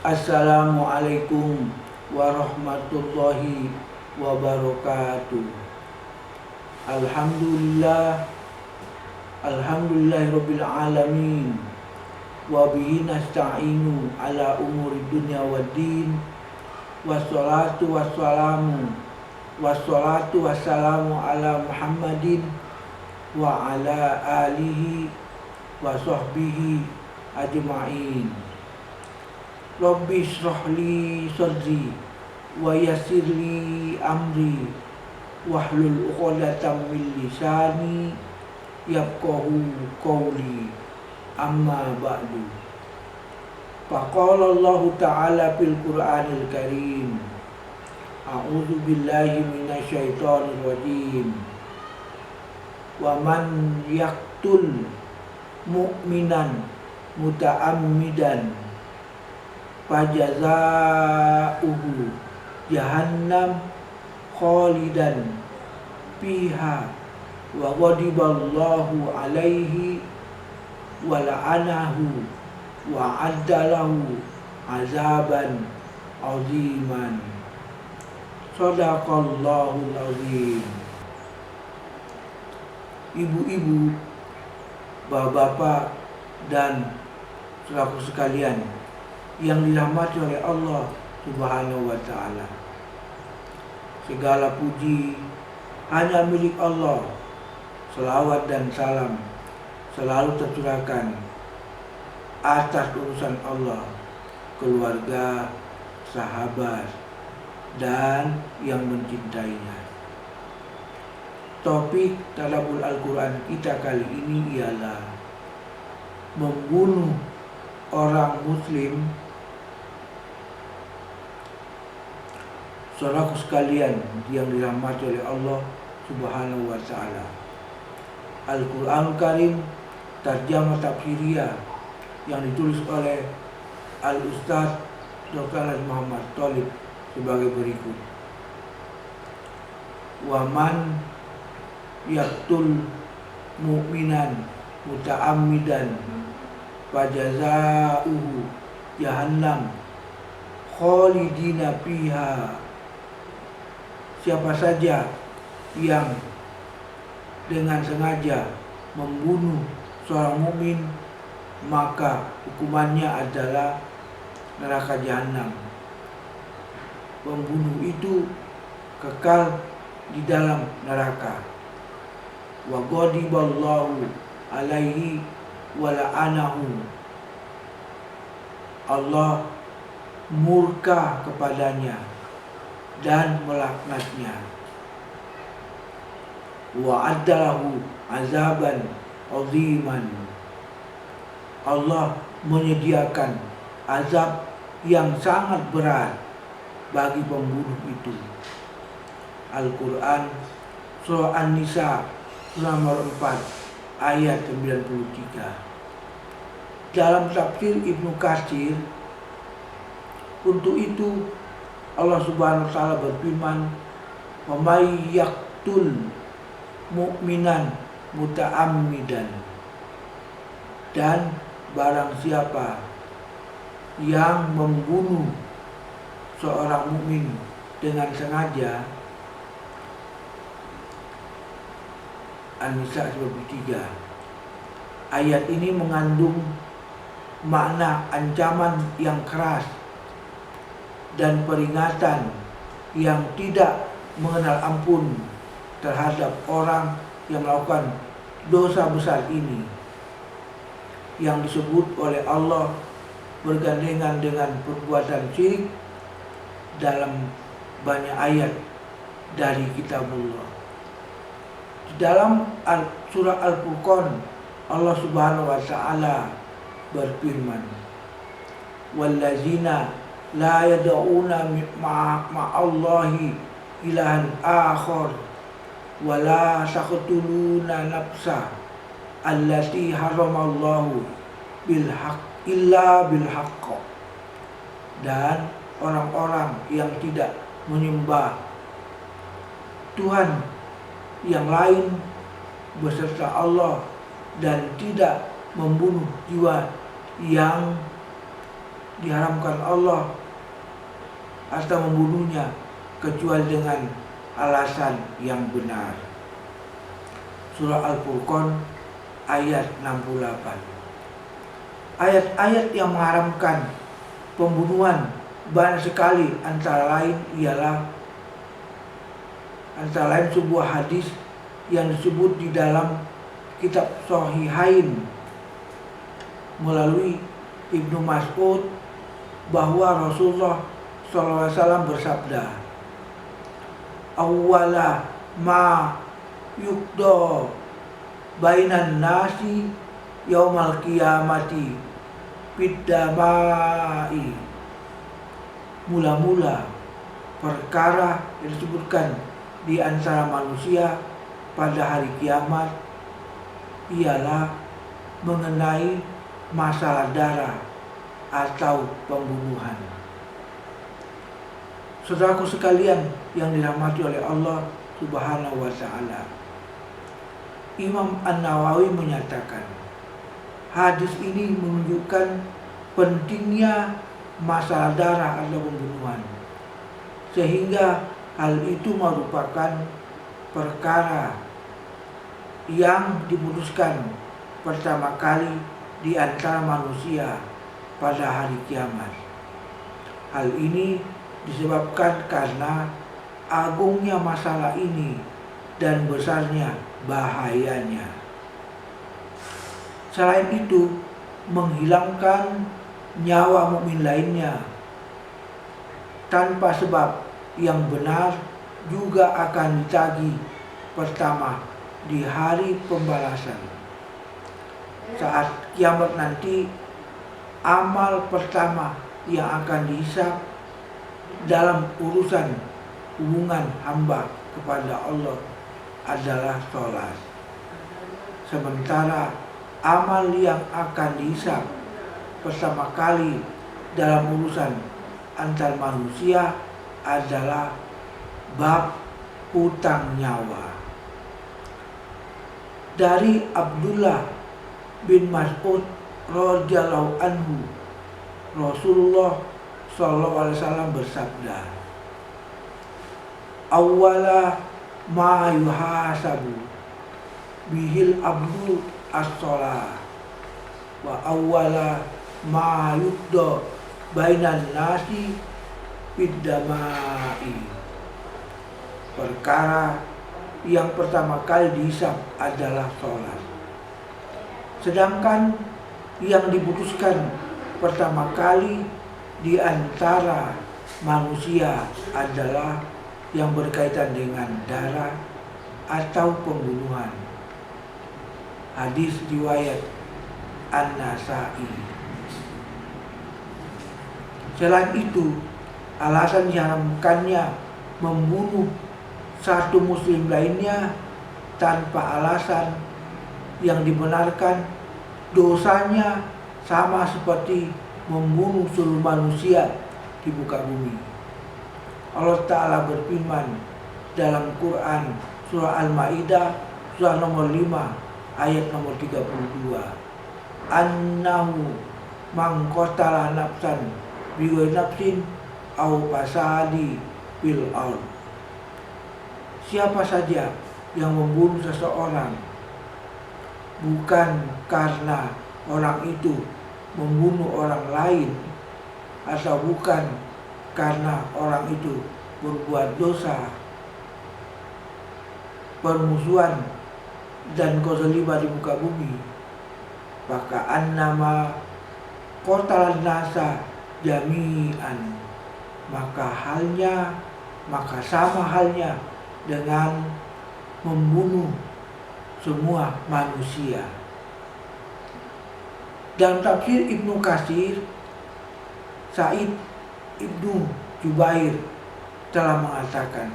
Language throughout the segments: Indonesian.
Assalamualaikum warahmatullahi wabarakatuh. Alhamdulillah, alhamdulillahirabbil alamin. Wa bihi nasta'inu ala umuri dunya waddin. Wassalatu wassalamu ala Muhammadin wa ala alihi wa sahbihi ajma'in. Rabbi shrah li sadri wa yassir li amri wahlul 'uqdatam min lisani yafqahu qawli. Amma ba'du. Faqala Allah Ta'ala fil Qur'anil Karim. A'udzu billahi minasyaitonir rajim. Wa man yaqtul mu'minan muta'ammidan fajazauhu jahannam khalidan fiha wa ghadiballahu alaihi wa la'anahu wa addalahu azaban aziman. Shadaqallahul azim. Ibu-ibu, bapak-bapak, dan saudaraku sekalian yang dirahmati oleh Allah Subhanahu wa Ta'ala, segala puji hanya milik Allah. Selawat dan salam selalu tercurahkan atas urusan Allah, keluarga, sahabat, dan yang mencintainya. Topik tadabbur Al-Quran kita kali ini ialah membunuh orang muslim. Saudaraku sekalian yang dirahmati oleh Allah Subhanahu wa Ta'ala, Al-Quran Karim Tarjamah Tafsiriyah yang ditulis oleh Al-Ustaz Dr. Muhammad Thalib sebagai berikut. Wa man yaqtul mu'minan muta'ammidan fajazauhu jahannam khalidina fiha. Siapa saja yang dengan sengaja membunuh seorang mukmin, maka hukumannya adalah neraka jahanam. Pembunuh itu kekal di dalam neraka. Wa ghadiballahu alaihi wa la'anahu. Allah murka kepadanya dan melaknatnya. Wa addalahu azaban aziman. Allah menyediakan azab yang sangat berat bagi pembunuh itu. Al-Quran Surah An-Nisa surah nomor 4 ayat 93. Dalam tafsir Ibnu Katsir, untuk itu Allah Subhanahu wa Ta'ala berfirman, "Wa may yaqtul mu'minan muta'ammidan." Dan barang siapa yang membunuh seorang mukmin dengan sengaja. An-Nisa 23. Ayat ini mengandung makna ancaman yang keras dan peringatan yang tidak mengenal ampun terhadap orang yang melakukan dosa besar ini, yang disebut oleh Allah bergandengan dengan perbuatan syirik dalam banyak ayat dari kitabullah. Di dalam surah Al-Furqan, Allah Subhanahu wa Ta'ala berfirman, "Wallazina la yad'una ma'allahi ilahan akhar wa la taqtuluna nafsa allati haramallahu illa bil haqq." Dan orang-orang yang tidak menyembah Tuhan yang lain beserta Allah dan tidak membunuh jiwa yang diharamkan Allah atau membunuhnya kecuali dengan alasan yang benar. Surah Al-Furqan ayat 68. Ayat-ayat yang mengharamkan pembunuhan banyak sekali, antara lain sebuah hadis yang disebut di dalam kitab Shahihain melalui Ibnu Mas'ud bahwa Rasulullah SAW bersabda, "Awwala ma yuqda bainan nasi yaumal qiyamati biddamai." Mula-mula perkara yang disebutkan di antara manusia pada hari kiamat ialah mengenai masalah darah atau pembunuhan. Saudaraku sekalian yang dirahmati oleh Allah Subhanahu wa Ta'ala, Imam An-Nawawi menyatakan hadis ini menunjukkan pentingnya masalah darah atau pembunuhan, sehingga hal itu merupakan perkara yang diputuskan pertama kali di antara manusia pada hari kiamat. Hal ini disebabkan karena agungnya masalah ini dan besarnya bahayanya. Selain itu, menghilangkan nyawa mukmin lainnya tanpa sebab yang benar juga akan ditagih pertama di hari pembalasan. Saat kiamat nanti, amal pertama yang akan dihisab dalam urusan hubungan hamba kepada Allah adalah sholat. Sementara amal yang akan dihisab pertama kali dalam urusan antar manusia adalah bab hutang nyawa. Dari Abdullah bin Mas'ud radhiyallahu anhu, Rasulullah SAW bersabda, "Awwala ma yuhasabu bihil abdu as-shalah wa awwala ma yuqda bainan nasi biddamai." Perkara yang pertama kali dihisab adalah sholat, sedangkan yang diputuskan pertama kali di antara manusia adalah yang berkaitan dengan darah atau pembunuhan. Hadis riwayat An-Nasa'i. Selain itu, alasan diharamkannya membunuh satu muslim lainnya tanpa alasan yang dibenarkan, dosanya sama seperti membunuh seluruh manusia di muka bumi. Allah Ta'ala berfirman dalam Quran surah Al-Ma'idah surah nomor 5 ayat nomor 32, "Annahu man qatala nafsan bighairi nafsin aw fasadi fil ardh." Siapa saja yang membunuh seseorang bukan karena orang itu membunuh orang lain, atau bukan karena orang itu berbuat dosa, permusuhan dan kezaliman di muka bumi, maka annama qatalan nasa jami'an, maka sama halnya dengan membunuh semua manusia. Dalam tafsir Ibnu Katsir, Sa'id Ibnu Jubair telah mengatakan,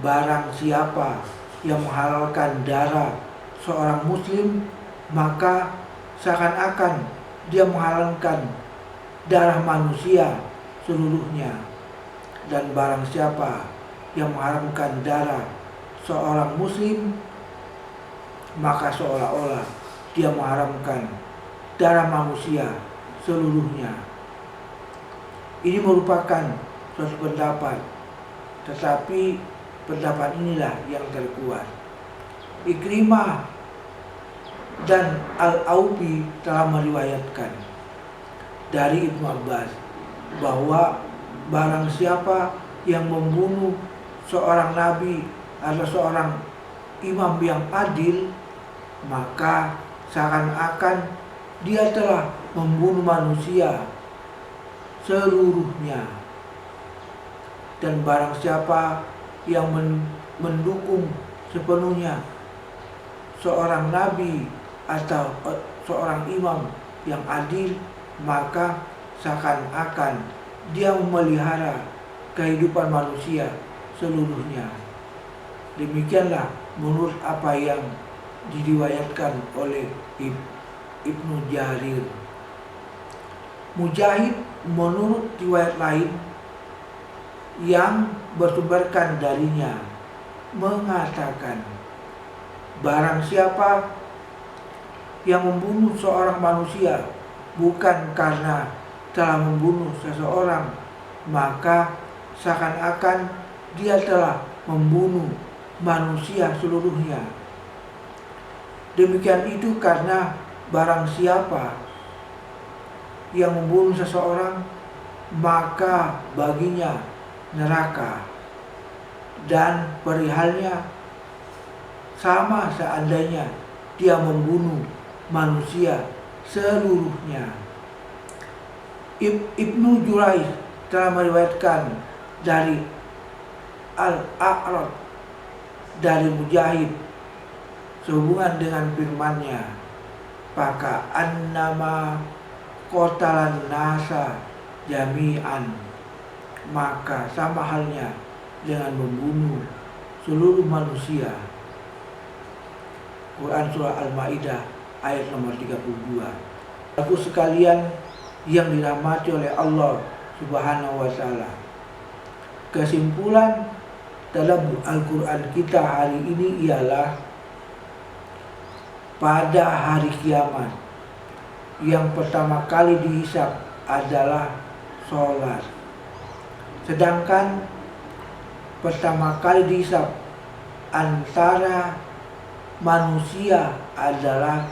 barang siapa yang menghalalkan darah seorang muslim, maka seakan-akan dia menghalalkan darah manusia seluruhnya. Dan barang siapa yang mengharamkan darah seorang muslim, maka seolah-olah dia mengharamkan darah manusia seluruhnya. Ini merupakan suatu pendapat, tetapi pendapat inilah yang terkuat. Ikrimah dan Al-Aufi telah meriwayatkan dari Ibnu Abbas bahwa barang siapa yang membunuh seorang nabi atau seorang imam yang adil, maka seakan-akan dia telah membunuh manusia seluruhnya. Dan barang siapa yang mendukung sepenuhnya seorang nabi atau seorang imam yang adil, maka seakan-akan dia memelihara kehidupan manusia seluruhnya. Demikianlah menurut apa yang diriwayatkan oleh Ibnu Jarir. Mujahid menurut riwayat lain yang bersumberkan darinya mengatakan, barang siapa yang membunuh seorang manusia bukan karena telah membunuh seseorang, maka seakan-akan dia telah membunuh manusia seluruhnya. Demikian itu karena barang siapa yang membunuh seseorang, maka baginya neraka, dan perihalnya sama seandainya dia membunuh manusia seluruhnya. Ibnu Jurayj telah meriwayatkan dari Al-A'raj dari Mujahid sehubungan dengan firman-Nya, "Maka annama qatalan nasa jami'an," maka sama halnya dengan membunuh seluruh manusia. Quran Surah Al-Maidah ayat nomor 32. Aku sekalian yang dirahmati oleh Allah Subhanahu wa Ta'ala, kesimpulan dalam Al-Quran kita hari ini ialah pada hari kiamat yang pertama kali dihisab adalah sholat. Sedangkan pertama kali dihisab antara manusia adalah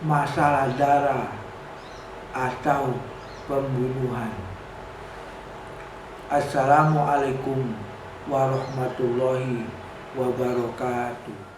masalah darah atau pembunuhan. Assalamualaikum warahmatullahi wabarakatuh.